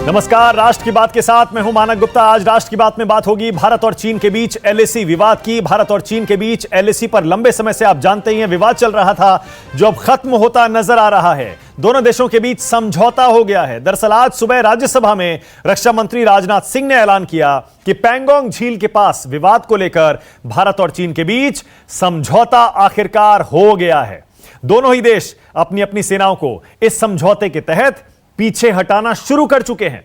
नमस्कार, राष्ट्र की बात के साथ मैं हूं मानक गुप्ता। आज राष्ट्र की बात में बात होगी भारत और चीन के बीच एलएसी विवाद की। भारत और चीन के बीच एलएसी पर लंबे समय से आप जानते ही हैं विवाद चल रहा था, जो अब खत्म होता नजर आ रहा है। दोनों देशों के बीच समझौता हो गया है। दरअसल आज सुबह राज्यसभा में रक्षा मंत्री राजनाथ सिंह ने ऐलान किया कि पैंगोंग झील के पास विवाद को लेकर भारत और चीन के बीच समझौता आखिरकार हो गया है। दोनों ही देश अपनी अपनी सेनाओं को इस समझौते के तहत पीछे हटाना शुरू कर चुके हैं।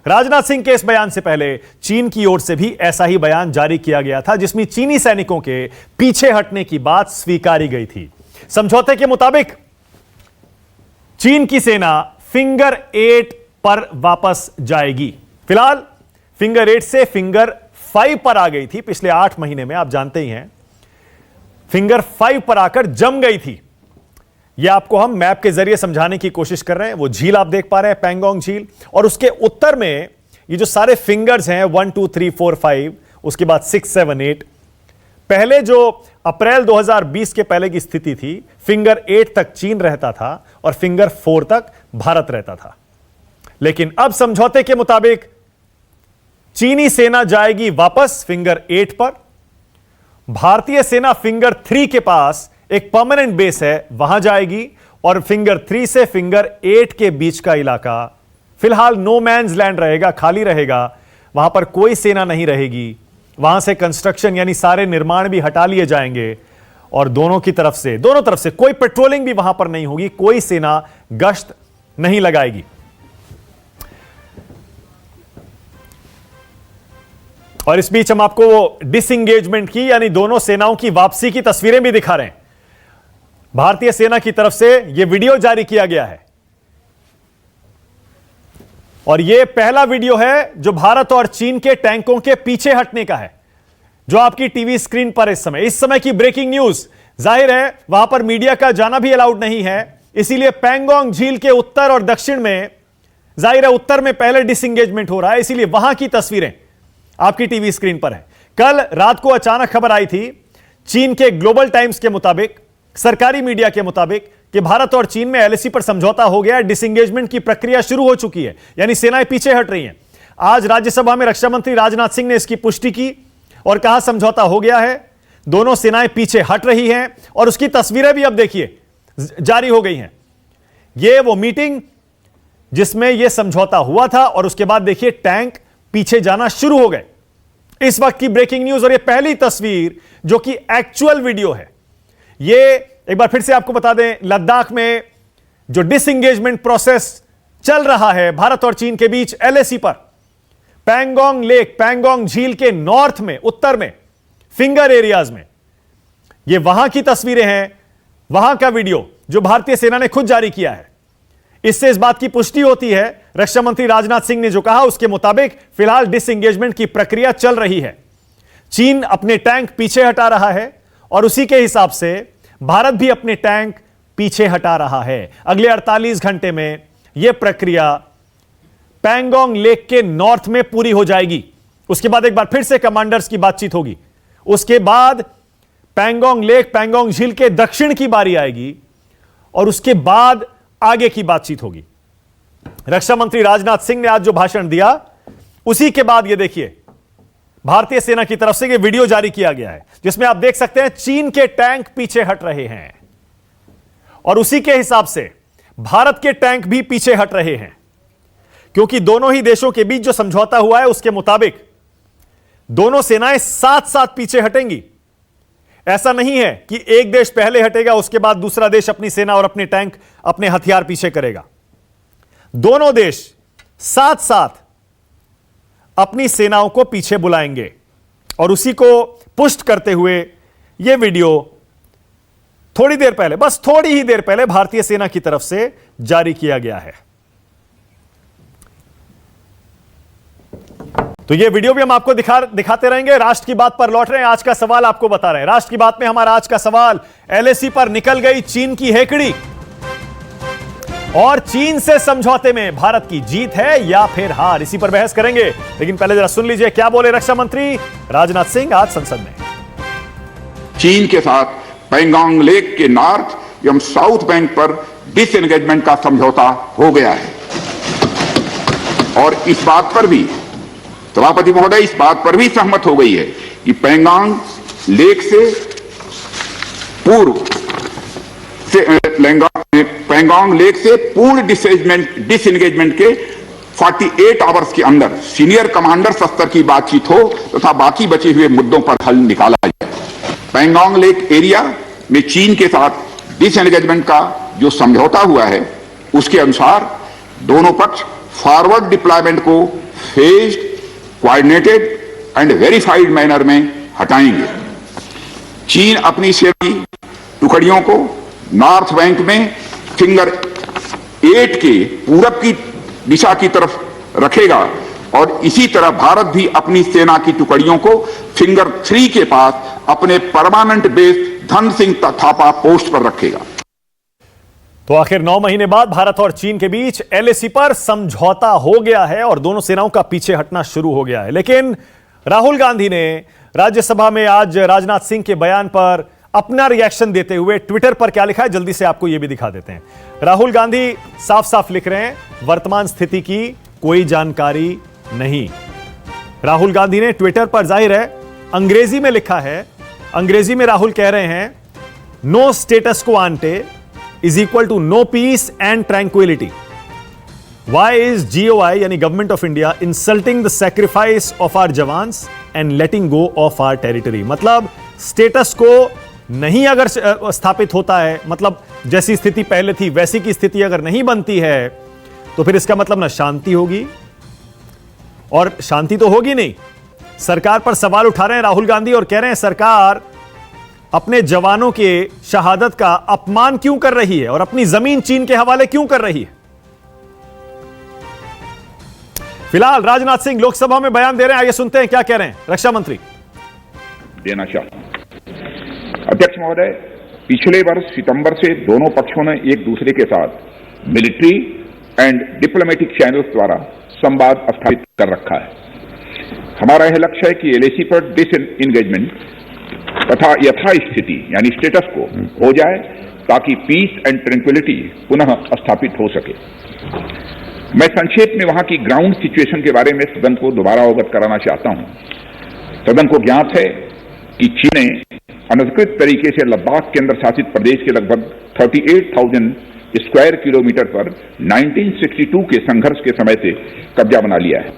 राजनाथ सिंह के इस बयान से पहले चीन की ओर से भी ऐसा ही बयान जारी किया गया था, जिसमें चीनी सैनिकों के पीछे हटने की बात स्वीकारी गई थी। समझौते के मुताबिक चीन की सेना फिंगर 8 पर वापस जाएगी। फिलहाल फिंगर 8 से फिंगर 5 पर आ गई थी। पिछले 8 महीने में आप जानते ही हैं फिंगर 5 पर आकर जम गई थी। यह आपको हम मैप के जरिए समझाने की कोशिश कर रहे हैं। वो झील आप देख पा रहे हैं, पैंगोंग झील, और उसके उत्तर में ये जो सारे फिंगर्स हैं 1 2 3 4 5, उसके बाद 6 7 8। पहले जो अप्रैल 2020 के पहले की स्थिति थी, फिंगर 8 तक चीन रहता था और फिंगर 4 तक भारत रहता था। लेकिन अब समझौते के मुताबिक चीनी सेना जाएगी वापस फिंगर 8 पर। भारतीय सेना फिंगर 3 के पास एक परमानेंट बेस है, वहां जाएगी, और फिंगर 3 से फिंगर 8 के बीच का इलाका फिलहाल नो मैन्स लैंड रहेगा, खाली रहेगा। वहां पर कोई सेना नहीं रहेगी। वहां से कंस्ट्रक्शन यानी सारे निर्माण भी हटा लिए जाएंगे, और दोनों तरफ से कोई पेट्रोलिंग भी वहां पर नहीं होगी, कोई सेना गश्त नहीं लगाएगी। और इस बीच हम आपको डिसएंगेजमेंट की यानी दोनों सेनाओं की वापसी की तस्वीरें भी दिखा रहे हैं। भारतीय सेना की तरफ से यह वीडियो जारी किया गया है, और यह पहला वीडियो है जो भारत और चीन के टैंकों के पीछे हटने का है, जो आपकी टीवी स्क्रीन पर इस समय की ब्रेकिंग न्यूज। जाहिर है वहां पर मीडिया का जाना भी अलाउड नहीं है, इसीलिए पैंगोंग झील के उत्तर और दक्षिण में, जाहिर है उत्तर में पहले डिसएंगेजमेंट हो रहा है, इसीलिए वहां की तस्वीरें आपकी टीवी स्क्रीन पर है। कल रात को अचानक खबर आई थी चीन के ग्लोबल टाइम्स के मुताबिक, सरकारी मीडिया के मुताबिक, कि भारत और चीन में एलएसी पर समझौता हो गया, डिसएंगेजमेंट की प्रक्रिया शुरू हो चुकी है, यानी सेनाएं पीछे हट रही हैं। आज राज्यसभा में रक्षा मंत्री राजनाथ सिंह ने इसकी पुष्टि की और कहा समझौता हो गया है, दोनों सेनाएं पीछे हट रही हैं, और उसकी तस्वीरें भी अब देखिए जारी हो गई हैं। यह वो मीटिंग जिसमें यह समझौता हुआ था, और उसके बाद देखिए टैंक पीछे जाना शुरू हो गए। इस वक्त की ब्रेकिंग न्यूज, और यह पहली तस्वीर जो कि एक्चुअल वीडियो है। ये एक बार फिर से आपको बता दें, लद्दाख में जो डिसएंगेजमेंट प्रोसेस चल रहा है भारत और चीन के बीच एलएसी पर, पैंगोंग लेक, पैंगोंग झील के नॉर्थ में, उत्तर में, फिंगर एरियाज में, ये वहां की तस्वीरें हैं, वहां का वीडियो जो भारतीय सेना ने खुद जारी किया है। इससे इस बात की पुष्टि होती है, रक्षा मंत्री राजनाथ सिंह ने जो कहा उसके मुताबिक फिलहाल डिसएंगेजमेंट की प्रक्रिया चल रही है। चीन अपने टैंक पीछे हटा रहा है, और उसी के हिसाब से भारत भी अपने टैंक पीछे हटा रहा है। अगले 48 घंटे में यह प्रक्रिया पैंगोंग लेक के नॉर्थ में पूरी हो जाएगी। उसके बाद एक बार फिर से कमांडर्स की बातचीत होगी। उसके बाद पैंगोंग लेक, पैंगोंग झील के दक्षिण की बारी आएगी, और उसके बाद आगे की बातचीत होगी। रक्षा मंत्री राजनाथ सिंह ने आज जो भाषण दिया, उसी के बाद यह देखिए भारतीय सेना की तरफ से यह वीडियो जारी किया गया है, जिसमें आप देख सकते हैं चीन के टैंक पीछे हट रहे हैं, और उसी के हिसाब से भारत के टैंक भी पीछे हट रहे हैं, क्योंकि दोनों ही देशों के बीच जो समझौता हुआ है उसके मुताबिक दोनों सेनाएं साथ साथ पीछे हटेंगी। ऐसा नहीं है कि एक देश पहले हटेगा, उसके बाद दूसरा देश अपनी सेना और अपने टैंक, अपने हथियार पीछे करेगा। दोनों देश साथ साथ अपनी सेनाओं को पीछे बुलाएंगे, और उसी को पुष्ट करते हुए यह वीडियो थोड़ी देर पहले, बस थोड़ी ही देर पहले भारतीय सेना की तरफ से जारी किया गया है। तो यह वीडियो भी हम आपको दिखाते रहेंगे। राष्ट्र की बात पर लौट रहे हैं, आज का सवाल आपको बता रहे हैं। राष्ट्र की बात में हमारा आज का सवाल, एलएसी पर निकल गई चीन की हेकड़ी, और चीन से समझौते में भारत की जीत है या फिर हार, इसी पर बहस करेंगे। लेकिन पहले जरा सुन लीजिए क्या बोले रक्षा मंत्री राजनाथ सिंह आज संसद में। चीन के साथ पैंगोंग लेक के नॉर्थ एवं साउथ बैंक पर डिसएंगेजमेंट का समझौता हो गया है, और इस बात पर भी सभापति महोदय इस बात पर भी सहमत हो गई है कि पैंगोंग लेक से पूर्व पैंगोंग लेक से पूर्ण डिसएंगेजमेंट के 48 आवर्स के अंदर सीनियर कमांडर स्तर की बातचीत हो तथा बाकी बचे हुए मुद्दों पर हल निकाला जाए। पैंगोंग लेक एरिया में चीन के साथ डिसएंगेजमेंट का जो समझौता हुआ है उसके अनुसार दोनों पक्ष फॉरवर्ड डिप्लॉयमेंट को phased, coordinated and verified manner में हटाएंगे। चीन अपनी सेना टुकड़ियों को नॉर्थ बैंक में फिंगर 8 के पूरब की दिशा की तरफ रखेगा और इसी तरह भारत भी अपनी सेना की टुकड़ियों को फिंगर 3 के पास अपने permanent base Dhan Singh Thapa post पर रखेगा। तो आखिर 9 महीने बाद भारत और चीन के बीच एलएसी पर समझौता हो गया है और दोनों सेनाओं का पीछे हटना शुरू हो गया है। लेकिन राहुल गांधी ने राज्यसभा में आज राजनाथ सिंह के बयान पर अपना रिएक्शन देते हुए ट्विटर पर क्या लिखा है, जल्दी से आपको यह भी दिखा देते हैं। राहुल गांधी साफ साफ लिख रहे हैं, वर्तमान स्थिति की कोई जानकारी नहीं। राहुल गांधी ने ट्विटर पर, जाहिर है अंग्रेजी में लिखा है, अंग्रेजी में राहुल कह रहे हैं नो स्टेटस को आंटे is equal to no peace and tranquility. Why is GOI यानी government of India insulting the sacrifice of our jawans and letting go of our territory? मतलब स्टेटस को नहीं अगर स्थापित होता है, मतलब जैसी स्थिति पहले थी वैसी की स्थिति अगर नहीं बनती है तो फिर इसका मतलब ना शांति होगी, और शांति तो होगी नहीं। सरकार पर सवाल उठा रहे हैं राहुल गांधी और कह रहे हैं सरकार अपने जवानों के शहादत का अपमान क्यों कर रही है और अपनी जमीन चीन के हवाले क्यों कर रही है। फिलहाल राजनाथ सिंह लोकसभा में बयान दे रहे हैं, आइए सुनते हैं क्या कह रहे हैं रक्षा मंत्री। देना चाहूं अध्यक्ष महोदय, पिछले वर्ष सितंबर से दोनों पक्षों ने एक दूसरे के साथ मिलिट्री एंड डिप्लोमेटिक चैनल्स द्वारा संवाद स्थापित कर रखा है। हमारा यह लक्ष्य है कि एलएसी पर डिसएंगेजमेंट तथा यथास्थिति यानी स्टेटस को हो जाए ताकि पीस एंड ट्रैंक्विलिटी पुनः स्थापित हो सके। मैं संक्षेप में वहां की ग्राउंड सिचुएशन के बारे में सदन को दोबारा अवगत कराना चाहता हूं। सदन को ज्ञात है कि चीन ने अनधिकृत तरीके से लद्दाख केंद्र शासित प्रदेश के लगभग 38,000 स्क्वायर किलोमीटर पर 1962 के संघर्ष के समय से कब्जा बना लिया है।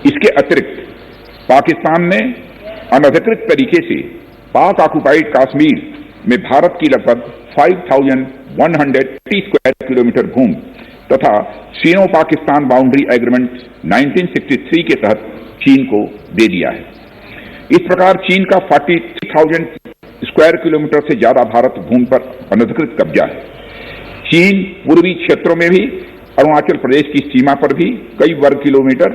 इसके अतिरिक्त पाकिस्तान ने अनधिकृत तरीके से पाक ऑक्युपाइड कश्मीर में भारत की लगभग 5,130 स्क्वायर किलोमीटर भूमि तथा चीनो पाकिस्तान बाउंड्री एग्रीमेंट 1963 के तहत चीन को दे दिया है। इस प्रकार चीन का 43,000 स्क्वायर किलोमीटर से ज्यादा भारत भूमि पर अनधिकृत कब्जा है। चीन पूर्वी क्षेत्रों में भी, अरुणाचल प्रदेश की सीमा पर भी कई वर्ग किलोमीटर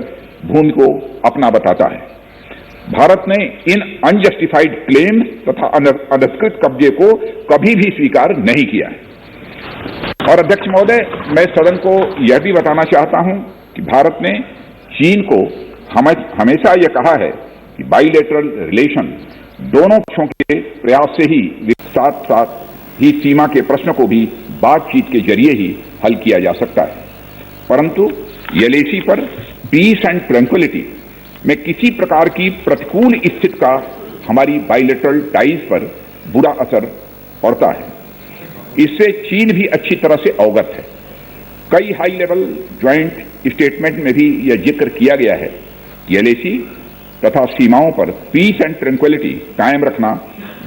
भूमि को अपना बताता है। भारत ने इन अनजस्टिफाइड क्लेम तथा अनधिकृत कब्जे को कभी भी स्वीकार नहीं किया है। और अध्यक्ष महोदय, मैं सदन को यह भी बताना चाहता हूं कि भारत ने चीन को हमेशा यह कहा है कि बाइलेटरल रिलेशन दोनों पक्षों के प्रयास से ही, साथ साथ ही सीमा के प्रश्न को भी बातचीत के जरिए ही हल किया जा सकता है। परंतु एलएसी पर पीस एंड ट्रैंक्विलिटी में किसी प्रकार की प्रतिकूल स्थिति का हमारी बाइलेटरल टाइज पर बुरा असर पड़ता है। इससे चीन भी अच्छी तरह से अवगत है। कई हाई लेवल ज्वाइंट स्टेटमेंट में भी यह जिक्र किया गया है कि एलएसी तथा सीमाओं पर पीस एंड ट्रैंक्विलिटी कायम रखना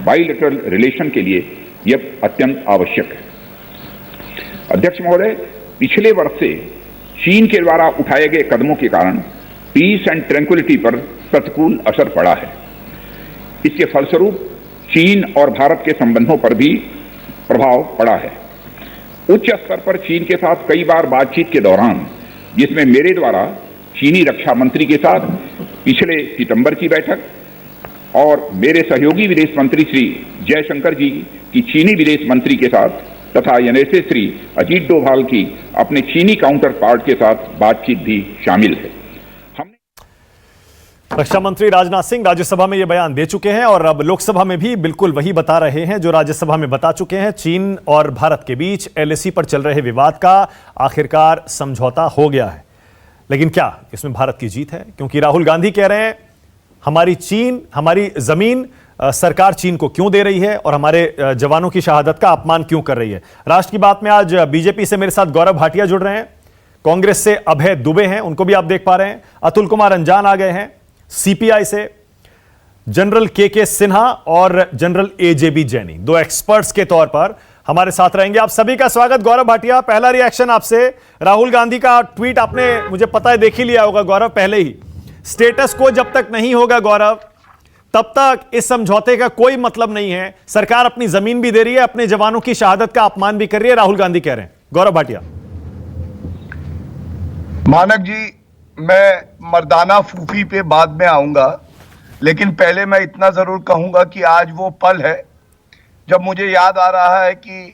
बाइलेटरल रिलेशन के लिए यह अत्यंत आवश्यक है। अध्यक्ष महोदय, पिछले वर्ष से चीन के द्वारा उठाए गए कदमों के कारण पीस एंड ट्रैंक्विलिटी पर प्रतिकूल असर पड़ा है। इसके फलस्वरूप चीन और भारत के संबंधों पर भी प्रभाव पड़ा है। उच्च स्तर पर चीन के साथ कई बार बातचीत के दौरान, जिसमें मेरे द्वारा चीनी रक्षा मंत्री के साथ पिछले सितंबर की बैठक और मेरे सहयोगी विदेश मंत्री श्री जयशंकर जी की चीनी विदेश मंत्री के साथ तथा एनएसए श्री अजीत डोभाल की अपने चीनी काउंटर पार्ट के साथ बातचीत भी शामिल है। रक्षा मंत्री राजनाथ सिंह राज्यसभा में यह बयान दे चुके हैं और अब लोकसभा में भी बिल्कुल वही बता रहे हैं जो राज्यसभा में बता चुके हैं। चीन और भारत के बीच एलएसी पर चल रहे विवाद का आखिरकार समझौता हो गया है। लेकिन क्या इसमें भारत की जीत है? क्योंकि राहुल गांधी कह रहे हैं हमारी जमीन सरकार चीन को क्यों दे रही है और हमारे जवानों की शहादत का अपमान क्यों कर रही है। राष्ट्र की बात में आज बीजेपी से मेरे साथ गौरव भाटिया जुड़ रहे हैं, कांग्रेस से अभय दुबे हैं, उनको भी आप देख पा रहे हैं, अतुल कुमार अंजान आ गए हैं, सीपीआई से जनरल के सिन्हा और जनरल एजेबी जैनी, दो एक्सपर्ट्स के तौर पर हमारे साथ रहेंगे। आप सभी का स्वागत। गौरव भाटिया, पहला रिएक्शन आपसे। राहुल गांधी का ट्वीट आपने, मुझे पता है, देख ही लिया होगा गौरव पहले ही। स्टेटस को जब तक नहीं होगा गौरव, तब तक इस समझौते का कोई मतलब नहीं है। सरकार अपनी जमीन भी दे रही है, अपने जवानों की शहादत का अपमान भी कर रही है, राहुल गांधी कह रहे हैं। गौरव भाटिया। मानक जी, मैं मर्दाना फूफी पे बाद में आऊंगा, लेकिन पहले मैं इतना जरूर कहूंगा कि आज वो पल है जब मुझे याद आ रहा है कि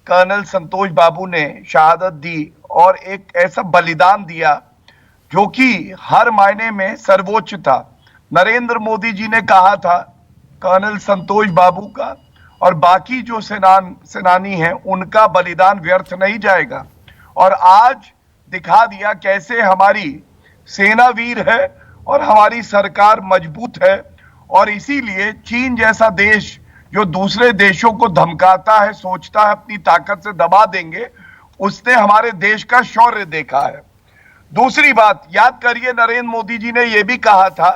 कर्नल संतोष बाबू ने शहादत दी और एक ऐसा बलिदान दिया जो कि हर मायने में सर्वोच्च था। नरेंद्र मोदी जी ने कहा था कर्नल संतोष बाबू का और बाकी जो सेनानी हैं उनका बलिदान व्यर्थ नहीं जाएगा। और आज दिखा दिया कैसे हमारी सेना वीर है और हमारी सरकार मजबूत है। और इसीलिए चीन जैसा देश जो दूसरे देशों को धमकाता है, सोचता है अपनी ताकत से दबा देंगे, उसने हमारे देश का शौर्य देखा है। दूसरी बात, याद करिए नरेंद्र मोदी जी ने यह भी कहा था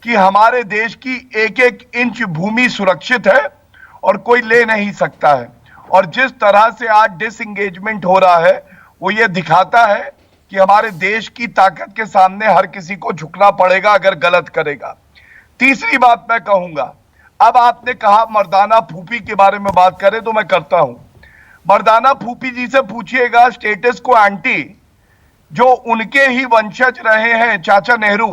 कि हमारे देश की एक एक इंच भूमि सुरक्षित है और कोई ले नहीं सकता है। और जिस तरह से आज डिसएंगेजमेंट हो रहा है वो ये दिखाता है कि हमारे देश की ताकत के सामने हर किसी को झुकना पड़ेगा अगर गलत करेगा। तीसरी बात मैं कहूंगा, अब आपने कहा मर्दाना फूफी के बारे में बात करें तो मैं करता हूं। मर्दाना फूफी जी से पूछिएगा, स्टेटस को एंटी जो उनके ही वंशज रहे हैं चाचा नेहरू,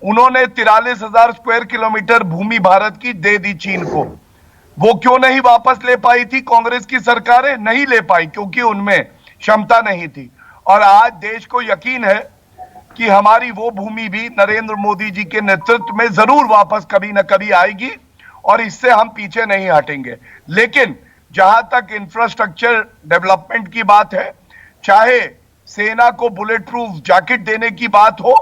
उन्होंने 43,000 स्क्वायर किलोमीटर भूमि भारत की दे दी चीन को। वो क्यों नहीं वापस ले पाई थी कांग्रेस की सरकारें? नहीं ले पाई क्योंकि उनमें क्षमता नहीं थी। और आज देश को यकीन है कि हमारी वो भूमि भी नरेंद्र मोदी जी के नेतृत्व में जरूर वापस कभी ना कभी आएगी और इससे हम पीछे नहीं हटेंगे। लेकिन जहां तक इंफ्रास्ट्रक्चर डेवलपमेंट की बात है, चाहे सेना को बुलेट प्रूफ जैकेट देने की बात हो,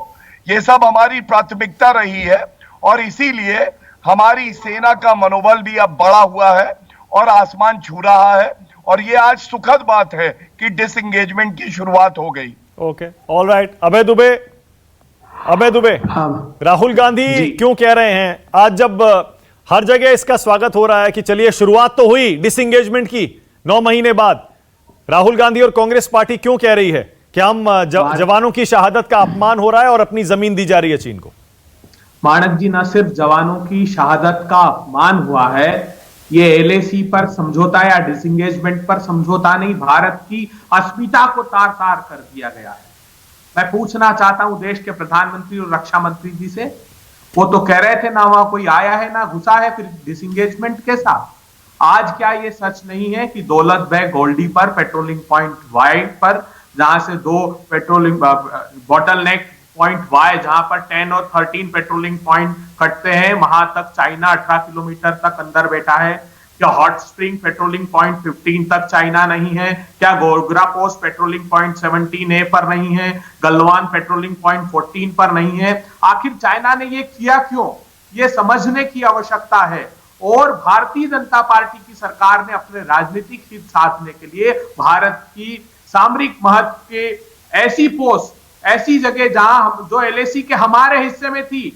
ये सब हमारी प्राथमिकता रही है और इसीलिए हमारी सेना का मनोबल भी अब बढ़ा हुआ है और आसमान छू रहा है। और ये आज सुखद बात है कि डिसएंगेजमेंट की शुरुआत हो गई। Okay, all right. Abhay Dubey, हाँ, राहुल गांधी क्यों कह रहे हैं आज, जब हर जगह इसका स्वागत हो रहा है कि चलिए शुरुआत तो हुई डिसएंगेजमेंट की 9 महीने बाद, राहुल गांधी और कांग्रेस पार्टी क्यों कह रही है कि हम जवानों की शहादत का अपमान हो रहा है और अपनी जमीन दी जा रही है चीन को? मानक जी, न सिर्फ जवानों की शहादत का अपमान हुआ है, ये एलएसी पर समझौता या डिसएंगेजमेंट पर समझौता नहीं, भारत की अस्मिता को तार तार कर दिया गया है। मैं पूछना चाहता हूं देश के प्रधानमंत्री और रक्षा मंत्री जी से, वो तो कह रहे थे ना वहां कोई आया है ना घुसा है, फिर डिसएंगेजमेंट के साथ। आज क्या ये सच नहीं है कि दौलत बेग गोल्डी पर पेट्रोलिंग पॉइंट वाई पर, जहां से 2 patrolling bottle neck point Y, जहां पर 10 और 13 पेट्रोलिंग पॉइंट कटते हैं, वहां तक चाइना 18 किलोमीटर तक अंदर बैठा है? क्या हॉट स्प्रिंग पेट्रोलिंग पॉइंट 15 तक चाइना नहीं है? क्या गोरगरा पोस्ट पेट्रोलिंग पॉइंट 17A पर नहीं है? गलवान पेट्रोलिंग पॉइंट 14 पर नहीं है? आखिर चाइना ने ये किया क्यों? ये समझने की आवश्यकता है। और भारतीय जनता पार्टी की सरकार ने अपने राजनीतिक हित साधने के लिए भारत की सामरिक महत्व के ऐसी पोस्ट, ऐसी जगह जहां जो एलएसी के हमारे हिस्से में थी,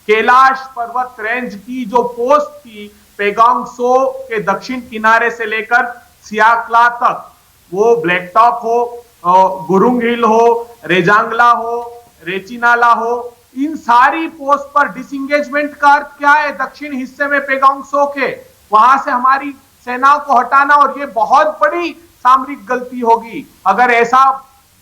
कैलाश पर्वत रेंज की जो पोस्ट थी पेगोंग सो के दक्षिण किनारे से लेकर सियाकला तक, वो ब्लैक टॉप हो, गुरुंग हिल हो, रेजांगला हो, रेचिनाला हो, इन सारी पोस्ट पर डिसएंगेजमेंट का अर्थ क्या है? दक्षिण हिस्से में पेगोंग सो के वहां से हमारी सेनाओं को हटाना, और ये बहुत बड़ी सामरिक गलती होगी अगर ऐसा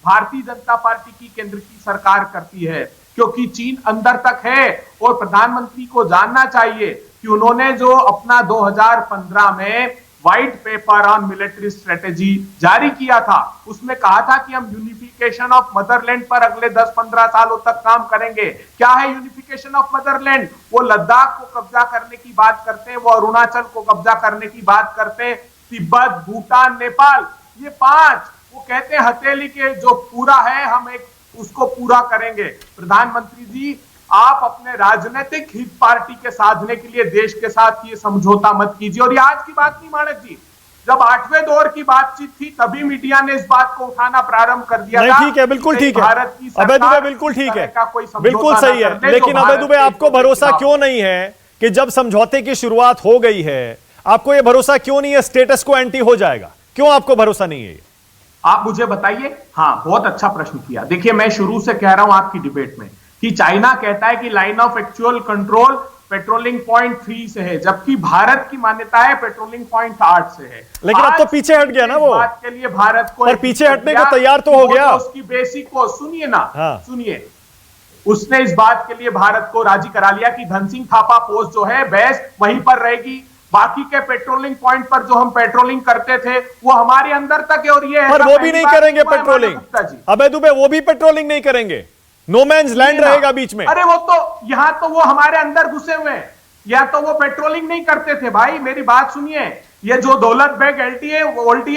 भारतीय जनता पार्टी की केंद्र की सरकार करती है, क्योंकि चीन अंदर तक है। और प्रधानमंत्री को जानना चाहिए कि उन्होंने जो अपना 2015 में white paper on military strategy जारी किया था, उसमें कहा था कि हम यूनिफिकेशन ऑफ मदरलैंड पर अगले 10-15 सालों तक काम करेंगे। क्या है यूनिफिकेशन ऑफ मदरलैंड? वो लद्दाख को कब्जा करने की बात करते हैं, वो अरुणाचल को कब्जा करने की बात करते हैं, तिब्बत, भूटान, नेपाल, ये 5 वो कहते हैं हथेली के जो पूरा है हम एक उसको पूरा करेंगे। प्रधानमंत्री जी, आप अपने राजनीतिक हित पार्टी के साधने के लिए देश के साथ ये समझौता मत कीजिए। और ये आज की बात नहीं मानक जी, जब 8वें दौर की बातचीत थी तभी मीडिया ने इस बात को उठाना प्रारंभ कर दिया था। ठीक है, बिल्कुल ठीक है भारत की अभय दुबे, बिल्कुल ठीक है, बिल्कुल सही है। लेकिन अभय दुबे, आपको भरोसा क्यों नहीं है कि जब समझौते की शुरुआत हो गई है, आपको यह भरोसा क्यों नहीं है स्टेटस को एंटी हो जाएगा? क्यों आपको भरोसा नहीं है? आप मुझे बताइए। हाँ, बहुत अच्छा प्रश्न किया। देखिए, मैं शुरू से कह रहा हूं आपकी डिबेट में कि चाइना कहता है कि line of actual control patrolling point 3 से है, जबकि भारत की मान्यता है पेट्रोलिंग पॉइंट 8 से है। लेकिन अब तो पीछे हट गया ना वो बात के लिए भारत को, पर पीछे हटने को तैयार तो हो गया। उसकी बेसिक को सुनिए ना, हाँ। सुनिए, उसने इस बात के लिए भारत को राजी करा लिया कि धन सिंह थापा पोस्ट जो है बेस वहीं पर रहेगी। बाकी के पेट्रोलिंग पॉइंट पर जो हम पेट्रोलिंग करते थे वो हमारे अंदर तक है। और ये पर वो भी नहीं करेंगे पेट्रोलिंग, अबे दुबे, वो भी पेट्रोलिंग नहीं करेंगे। नो मैन्स लैंड रहेगा बीच में। अरे वो तो यहां तो वो हमारे अंदर घुसे हुए हैं, या तो वो पेट्रोलिंग नहीं करते थे। भाई मेरी बात सुनिए, ये जो दौलत बेग एलटीए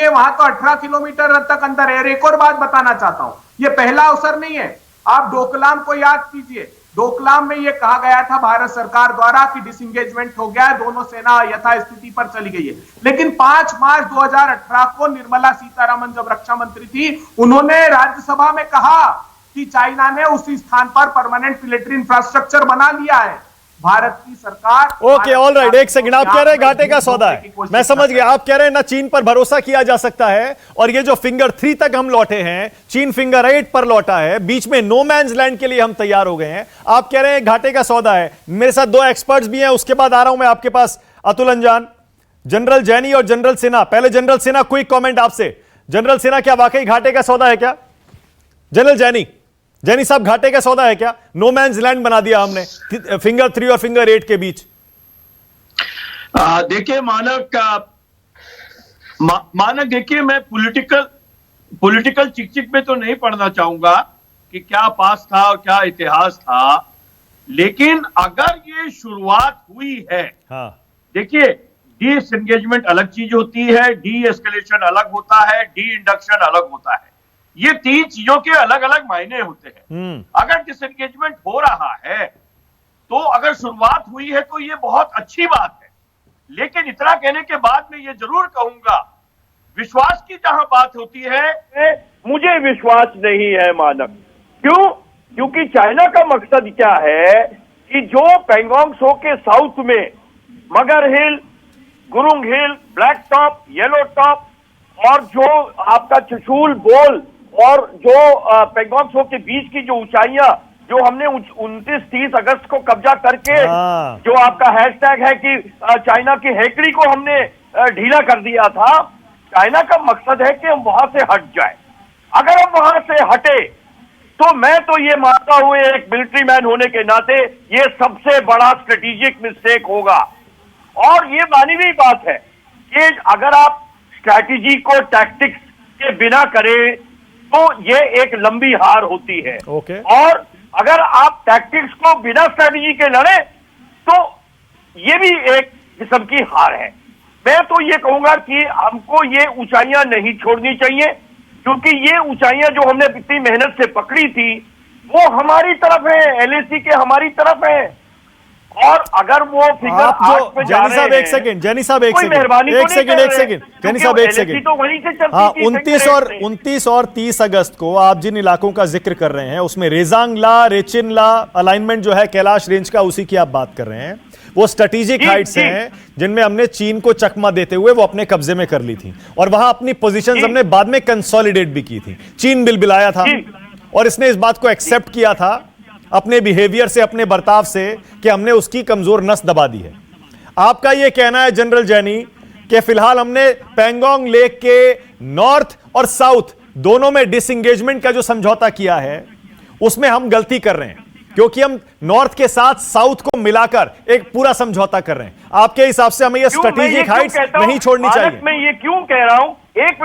वहां तो 18 किलोमीटर तक अंदर है। एक और बात बताना चाहता हूं, ये पहला अवसर नहीं है। आप डोकलाम को याद कीजिए, डोकलाम में यह कहा गया था भारत सरकार द्वारा कि डिसएंगेजमेंट हो गया है, दोनों सेना यथास्थिति पर चली गई है। लेकिन 5 मार्च 2018 को निर्मला सीतारमण जब रक्षा मंत्री थी, उन्होंने राज्यसभा में कहा कि चाइना ने उसी स्थान पर परमानेंट मिलिट्री इंफ्रास्ट्रक्चर बना लिया है। भारत की सरकार, ओके, ऑल राइट, एक सेकंड, आप कह रहे हैं घाटे का सौदा है, मैं समझ गया। आप कह रहे हैं ना चीन पर भरोसा किया जा सकता है, और ये जो फिंगर 3 तक हम लौटे हैं, चीन फिंगर 8 पर लौटा है, बीच में नो मैन्स लैंड के लिए हम तैयार हो गए हैं। आप कह रहे हैं घाटे का सौदा है। मेरे साथ 2 एक्सपर्ट्स भी हैं, उसके बाद आ रहा हूं मैं आपके पास। अतुल अंजान, जनरल जैनी और जनरल सिन्हा। पहले जनरल सिन्हा, क्विक कॉमेंट आपसे। जनरल सिन्हा, क्या वाकई घाटे का सौदा है क्या? जनरल जैनी साहब, घाटे का सौदा है क्या? नो मैन्स लैंड बना दिया हमने फिंगर 3 और फिंगर 8 के बीच। देखिए मानक देखिए, मैं पॉलिटिकल चिक में तो नहीं पढ़ना चाहूंगा कि क्या पास था और क्या इतिहास था, लेकिन अगर ये शुरुआत हुई है, हाँ, देखिए, डिसएंगेजमेंट अलग चीज होती है, डी एस्केलेशन अलग होता है, डी इंडक्शन अलग होता है। ये 3 चीजों के अलग अलग मायने होते हैं। अगर डिसएंगेजमेंट हो रहा है, तो अगर शुरुआत हुई है तो ये बहुत अच्छी बात है। लेकिन इतना कहने के बाद मैं ये जरूर कहूंगा, विश्वास की जहां बात होती है, मुझे विश्वास नहीं है मानक। क्यों? क्योंकि चाइना का मकसद क्या है कि जो पैंगोंग त्सो के साउथ में मगर हिल, गुरुंग हिल, ब्लैक टॉप, येलो टॉप और जो आपका चुशूल बोल और जो पैंगोंग त्सो के बीच की जो ऊंचाइयां, जो हमने 29-30 अगस्त को कब्जा करके, जो आपका हैशटैग है कि चाइना की हैकड़ी को हमने ढीला कर दिया था, चाइना का मकसद है कि हम वहां से हट जाए। अगर हम वहां से हटे तो मैं तो ये मानता हूं, एक मिलिट्री मैन होने के नाते, ये सबसे बड़ा स्ट्रेटेजिक मिस्टेक होगा। और ये मानी हुई बात है कि अगर आप स्ट्रैटेजी को टैक्टिक्स के बिना करें तो ये एक लंबी हार होती है। और अगर आप टैक्टिक्स को बिना स्ट्रैटेजी के लड़े तो ये भी एक किस्म की हार है। मैं तो ये कहूंगा कि हमको ये ऊंचाइयां नहीं छोड़नी चाहिए, क्योंकि ये ऊंचाइयां जो हमने इतनी मेहनत से पकड़ी थी वो हमारी तरफ है, एलएसी के हमारी तरफ है। और अगर वो फिगर आप जो जैनी साहब एक सेकंड जैनी साहब एक सेकंड तो वहीं से चलती हाँ, 29 और 30 अगस्त को आप जिन इलाकों का जिक्र कर रहे हैं उसमें रेजांगला, रेचिनला अलाइनमेंट जो है कैलाश रेंज का, उसी की आप बात कर रहे हैं। वो स्ट्रेटेजिक हाइट्स हैं जिनमें हमने चीन को चकमा देते हुए वो अपने कब्जे में कर ली थी, और वहां अपनी पोजीशंस हमने बाद में कंसोलिडेट भी की थी। चीन बिलबिलाया था और इसने इस बात को एक्सेप्ट किया था अपने बिहेवियर से, अपने बर्ताव से, कि हमने उसकी कमजोर नस दबा दी है। आपका यह कहना है जनरल जैनी कि फिलहाल हमने पैंगोंग लेक के नॉर्थ और साउथ दोनों में डिसएंगेजमेंट का जो समझौता किया है उसमें हम गलती कर रहे हैं, क्योंकि हम नॉर्थ के साथ साउथ को मिलाकर एक पूरा समझौता कर रहे हैं। आपके हिसाब से हमें ये स्ट्रेटेजिक हाइट्स नहीं छोड़नी चाहिए? मैं ये क्यों कह रहा हूं, एक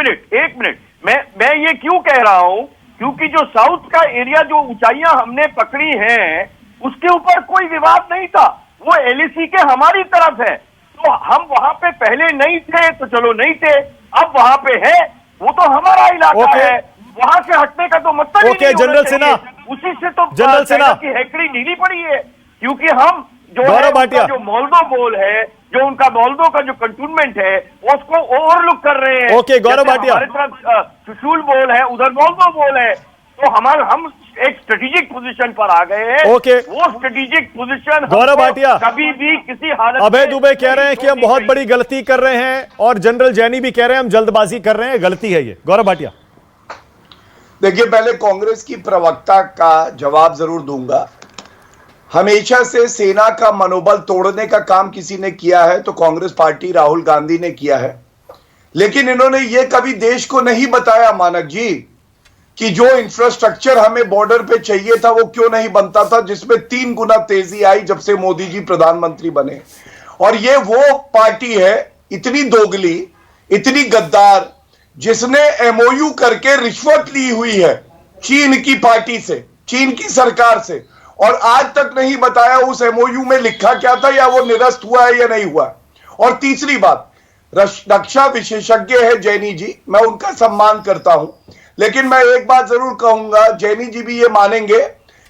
मिनट, मैं ये क्यों कह रहा हूं, क्योंकि जो साउथ का एरिया, जो ऊंचाइयां हमने पकड़ी हैं, उसके ऊपर कोई विवाद नहीं था, वो एलएसी के हमारी तरफ है। तो हम वहां पे पहले नहीं थे तो चलो नहीं थे, अब वहां पे है, वो तो हमारा इलाका है, वहां से हटने का तो मतलब ही ओके, नहीं होना जनरल चाहिए। सिन्हा। उसी से तो जनरल चाइना सिन्हा। की हेकड़ी ढीली पड़ी है, क्योंकि हम जो है गौरव भाटिया। उनका जो मोल्दो बोल है, जो उनका मोल्दो का जो कंटोनमेंट है, उसको ओवरलुक कर रहे हैं। ओके, गौरव जैसे भाटिया। हमारे तरफ सुशूल बोल है, उधर मोल्दो बोल है, तो हम एक स्ट्रेटेजिक पोजीशन पर आ गए हैं। ओके। वो स्ट्रेटेजिक पोजीशन गौरव भाटिया। कभी भी किसी हालत अभय में दुबे कह रहे हैं कि हम नहीं बहुत छोड़नी बड़ी गलती कर रहे हैं, और जनरल जैनी भी कह रहे हैं हम जल्दबाजी कर रहे हैं, गलती है ये। गौरव भाटिया। देखिए, पहले कांग्रेस की प्रवक्ता का जवाब जरूर दूंगा। हमेशा से सेना का मनोबल तोड़ने का काम किसी ने किया है तो कांग्रेस पार्टी राहुल गांधी ने किया है, लेकिन इन्होंने यह कभी देश को नहीं बताया मानक जी कि जो इंफ्रास्ट्रक्चर हमें बॉर्डर पे चाहिए था वो क्यों नहीं बनता था, जिसमें 3 गुना तेजी आई जब से मोदी जी प्रधानमंत्री बने। और ये वो पार्टी है इतनी दोगली, इतनी गद्दार, जिसने एमओयू करके रिश्वत ली हुई है चीन की पार्टी से, चीन की सरकार से, और आज तक नहीं बताया उस एमओयू में लिखा क्या था, या वो निरस्त हुआ है या नहीं हुआ। और तीसरी बात, रक्षा विशेषज्ञ है जैनी जी, मैं उनका सम्मान करता हूं, लेकिन मैं एक बात जरूर कहूंगा, जैनी जी भी ये मानेंगे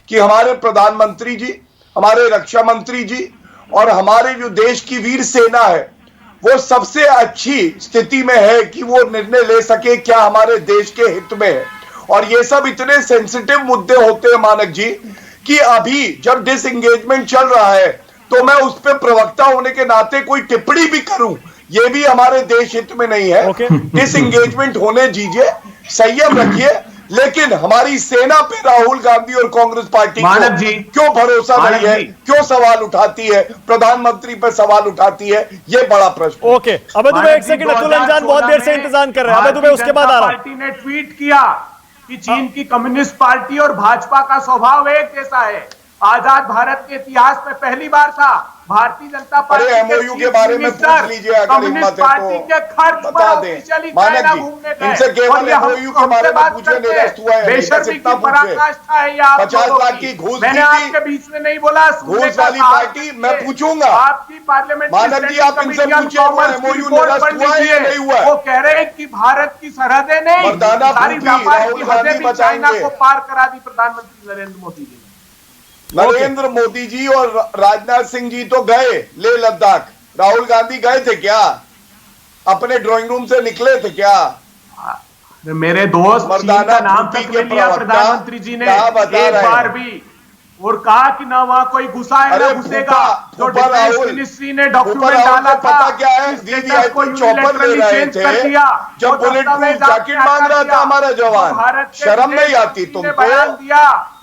कि हमारे प्रधानमंत्री जी, हमारे रक्षा मंत्री जी और हमारे जो देश की वीर सेना है वो सबसे अच्छी स्थिति में है कि वो निर्णय ले सके क्या हमारे देश के हित में है। और ये सब इतने सेंसिटिव मुद्दे होते हैं मानक जी कि अभी जब डिसएंगेजमेंट चल रहा है तो मैं उस पर प्रवक्ता होने के नाते कोई टिप्पणी भी करूं, ये भी हमारे देश हित में नहीं है। डिसएंगेजमेंट होने दीजिए, संयम रखिए, लेकिन हमारी सेना पे राहुल गांधी और कांग्रेस पार्टी को क्यों भरोसा नहीं है, क्यों सवाल उठाती है, प्रधानमंत्री पर सवाल उठाती है, ये बड़ा प्रश्न। ओके, अभय दुबे एक सेकंड, अतुल अंजान बहुत देर से इंतजार कर रहे हैं। अभय दुबे उसके बाद आ रहा हूं। पार्टी ने ट्वीट किया कि चीन की कम्युनिस्ट पार्टी और भाजपा का स्वभाव एक जैसा है। आजाद भारत के इतिहास में पहली बार था भारतीय जनता पार्टी अरे एमओयू के बारे में पूछ लीजिए, अगर हिम्मत है तो बता दें। मानक जी, इनसे केवल एमओयू के बारे में पूछे, निरस्त हुआ है, बेशर्मी की पराकाष्ठा है। 50 लाख की घूस मैंने आपके बीच में नहीं बोला, घूस वाली पार्टी, मैं पूछूंगा आपकी पार्लियामेंट मानक जी, आप इनसे पूछिए एमओयू निरस्त हुआ है या नहीं हुआ। वो कह रहे हैं कि भारत की सरहदें नहीं, सारी व्यापार की हदें भी चाइना को पार करा दी प्रधानमंत्री नरेंद्र मोदी ने। नरेंद्र मोदी जी और राजनाथ सिंह जी तो गए ले लद्दाख, राहुल गांधी गए थे क्या? अपने ड्राइंग रूम से निकले थे क्या? मेरे दोस्त चीन का नाम तक ले लिया प्रधानमंत्री जी ने एक बार भी, और कहा कि ना वहां कोई घुसा है ना घुसेगा। जो डिफेंस मिनिस्ट्री ने डॉक्यूमेंट डाला था, पता क्या है, वीवीआईपी को चॉपर ले रहे थे जब बुलेट प्रूफ जैकेट मांग रहा था हमारा जवान, शर्म नहीं आती तुमको? बयान दिया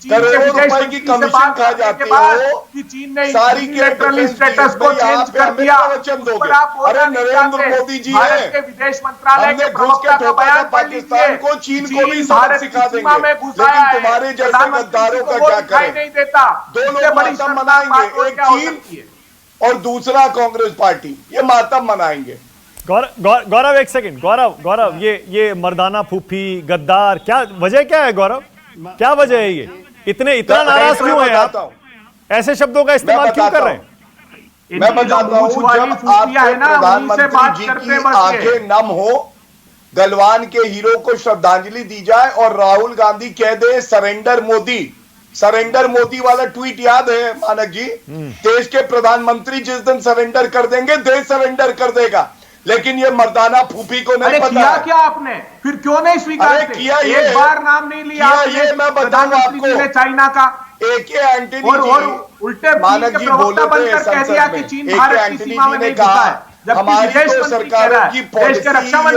करोड़ों रुपए की कमीशन खा जाती हो कि चीन ने सारी के स्टेटस को चेंज कर दिया। वचन दोगे? अरे नरेंद्र मोदी जी है, के विदेश मंत्रालय हमने के घुस के ठोका था पाकिस्तान को, चीन को भी सबक सिखा देंगे, लेकिन तुम्हारे जैसे गद्दारों का क्या करें? नहीं देता। दो लोग मातम मनाएंगे, एक चीन और दूसरा कांग्रेस पार्टी, ये मातम मनाएंगे। गौरव एक सेकंड, गौरव ये मर्दाना फूफी गद्दार, क्या वजह क्या है गौरव? क्या वजह है ये? इतना नाराज क्यों है आप? ऐसे शब्दों का इस्तेमाल क्यों कर रहे हैं? मैं बताता हूं, जब आपके प्रधानमंत्री जी की आंखें नम हो, गलवान के हीरो को श्रद्धांजलि दी जाए और राहुल गांधी कह दे सरेंडर मोदी, सरेंडर मोदी वाला ट्वीट याद है मानक जी? देश के प्रधानमंत्री जिस दिन सरेंडर कर देंगे देश सरेंडर कर देगा, लेकिन ये मर्दाना फूफी को नहीं पता। किया क्या आपने? फिर क्यों नहीं स्वीकार किया? एक बार नाम नहीं लिया ये मैं बताऊंगा आपको। चाइना का AK एंटनी जी उल्टे मानक जी बोले थे संसद में, AK एंटनी जी ने कहा हमारी तो सरकारों की पॉलिसी ये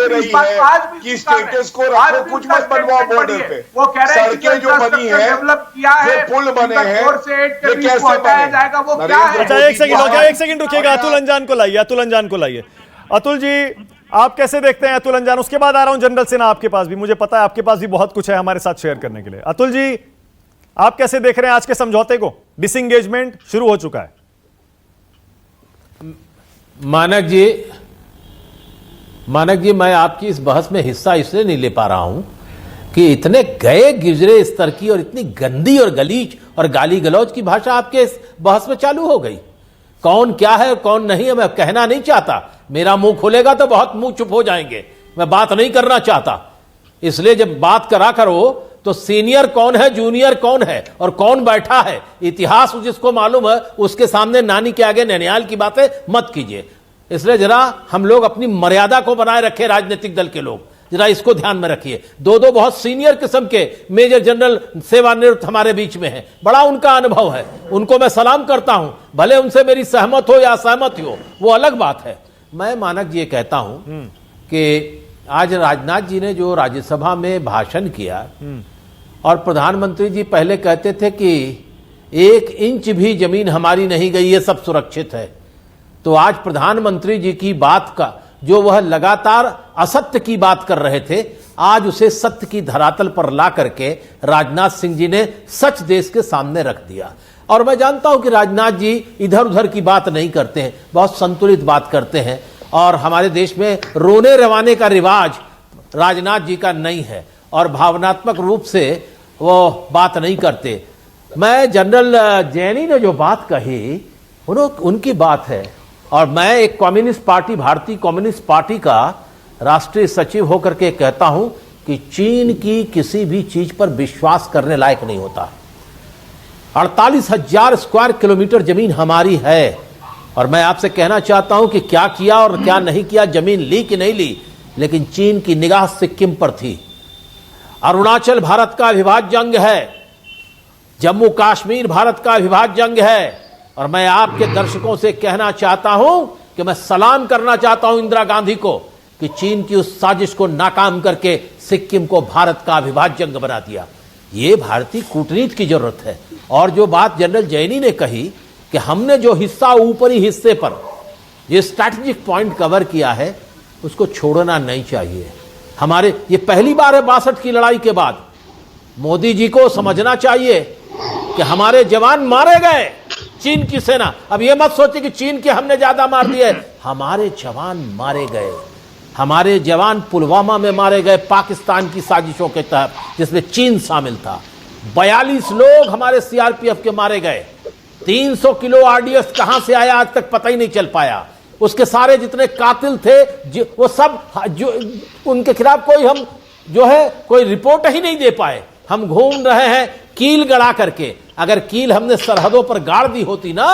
रही है कि स्टेटस को रखो, कुछ मत बनवाओ बॉर्डर पे। वो कह रहे हैं सड़कें जो बनी है, जो पुल बने हैं, ये कैसे जाएगा? वो क्या है? एक सेकंड रुकिएगा, अतुल अंजान को लाइए। अतुल जी, आप कैसे देखते हैं? अतुल अंजान, उसके बाद आ रहा हूं जनरल सिन्हा आपके पास भी, मुझे पता है आपके पास भी बहुत कुछ है हमारे साथ शेयर करने के लिए। अतुल जी, आप कैसे देख रहे हैं आज के समझौते को? डिसएंगेजमेंट शुरू हो चुका है। मानक जी, मैं आपकी इस बहस में हिस्सा इसलिए नहीं ले पा रहा हूं कि इतने गए गिजरे स्तर की और इतनी गंदी और गलीच और गाली गलौज की भाषा आपके इस बहस में चालू हो गई। कौन क्या है और कौन नहीं है मैं कहना नहीं चाहता, मेरा मुंह खुलेगा तो बहुत मुंह चुप हो जाएंगे, मैं बात नहीं करना चाहता। इसलिए जब बात करा करो तो सीनियर कौन है, जूनियर कौन है और कौन बैठा है, इतिहास जिसको मालूम है उसके सामने नानी के आगे ननिहाल की बातें मत कीजिए। इसलिए जरा हम लोग अपनी मर्यादा को बनाए रखें, राजनीतिक दल के लोग जरा इसको ध्यान में रखिए। दो बहुत सीनियर किस्म के मेजर जनरल सेवानिवृत्त हमारे बीच में हैं, बड़ा उनका अनुभव है, उनको मैं सलाम करता हूं, भले उनसे मेरी सहमत हो या असहमत हो वो अलग बात है। मैं मानक जी ये कहता हूं कि आज राजनाथ जी ने जो राज्यसभा में भाषण किया और प्रधानमंत्री जी पहले कहते थे कि 1 इंच भी जमीन हमारी नहीं गई, ये सब सुरक्षित है, तो आज प्रधानमंत्री जी की बात का जो वह लगातार असत्य की बात कर रहे थे, आज उसे सत्य की धरातल पर ला करके राजनाथ सिंह जी ने सच देश के सामने रख दिया। और मैं जानता हूं कि राजनाथ जी इधर उधर की बात नहीं करते हैं, बहुत संतुलित बात करते हैं और हमारे देश में रोने रवाने का रिवाज राजनाथ जी का नहीं है और भावनात्मक रूप से वो बात नहीं करते। मैं जनरल जैनी ने जो बात कही उनकी बात है और मैं एक कम्युनिस्ट पार्टी, भारतीय कम्युनिस्ट पार्टी का राष्ट्रीय सचिव होकर के कहता हूं कि चीन की किसी भी चीज पर विश्वास करने लायक नहीं होता। 48,000 स्क्वायर किलोमीटर जमीन हमारी है और मैं आपसे कहना चाहता हूं कि क्या किया और क्या नहीं किया, जमीन ली कि नहीं ली, लेकिन चीन की निगाह सिक्किम पर थी। अरुणाचल भारत का अविभाज्य अंग है, जम्मू कश्मीर भारत का अविभाज्य अंग है और मैं आपके दर्शकों से कहना चाहता हूं कि मैं सलाम करना चाहता हूं इंदिरा गांधी को कि चीन की उस साजिश को नाकाम करके सिक्किम को भारत का अविभाज्य अंग बना दिया। यह भारतीय कूटनीति की जरूरत है। और जो बात जनरल जैनी ने कही कि हमने जो हिस्सा ऊपरी हिस्से पर ये स्ट्रैटेजिक पॉइंट कवर किया है उसको छोड़ना नहीं चाहिए। हमारे ये पहली बार है 62 की लड़ाई के बाद, मोदी जी को समझना चाहिए कि हमारे जवान मारे गए, चीन की सेना, अब ये मत सोचे कि चीन के हमने ज्यादा मार दिए, हमारे जवान मारे गए, हमारे जवान पुलवामा में मारे गए पाकिस्तान की साजिशों के तहत जिसमें चीन शामिल था। 42 लोग हमारे सीआरपीएफ के मारे गए। 300 किलो आरडीएक्स कहां से आया आज तक पता ही नहीं चल पाया। उसके सारे जितने कातिल थे वो सब जो उनके खिलाफ कोई रिपोर्ट ही नहीं दे पाए। हम घूम रहे हैं कील गड़ा करके। अगर कील हमने सरहदों पर गाड़ दी होती ना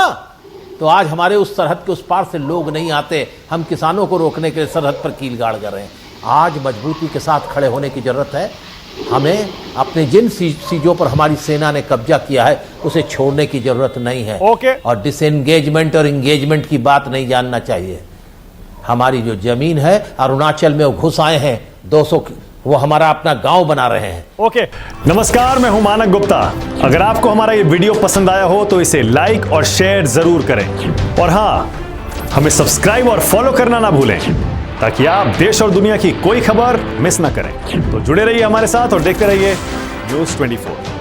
तो आज हमारे उस सरहद के उस पार से लोग नहीं आते। हम किसानों को रोकने के लिए सरहद पर कील गाड़ कर रहे हैं। आज मजबूती के साथ खड़े होने की जरूरत है। हमें अपने जिन चीजों पर हमारी सेना ने कब्जा किया है उसे छोड़ने की जरूरत नहीं है। और डिसएंगेजमेंट और इंगेजमेंट की बात नहीं जानना चाहिए। हमारी जो जमीन है अरुणाचल में वो घुस आए हैं 200, वो हमारा अपना गांव बना रहे हैं। नमस्कार, मैं हूं मानक गुप्ता। अगर आपको हमारा ये वीडियो पसंद आया हो तो इसे लाइक और शेयर जरूर करें और हां, हमें सब्सक्राइब और फॉलो करना ना भूलें ताकि आप देश और दुनिया की कोई खबर मिस ना करें। तो जुड़े रहिए हमारे साथ और देखते रहिए News 24।